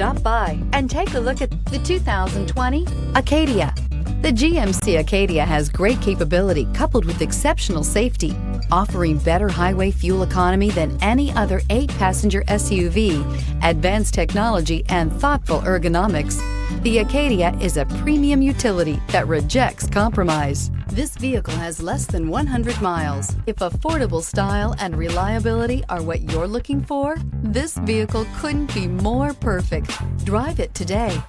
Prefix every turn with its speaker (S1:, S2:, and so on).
S1: Stop by and take a look at the 2020 Acadia. The GMC Acadia has great capability coupled with exceptional safety, offering better highway fuel economy than any other 8-passenger SUV, advanced technology, and thoughtful ergonomics. The Acadia is a premium utility that rejects compromise. This vehicle has less than 100 miles. If affordable style and reliability are what you're looking for, this vehicle couldn't be more perfect. Drive it today.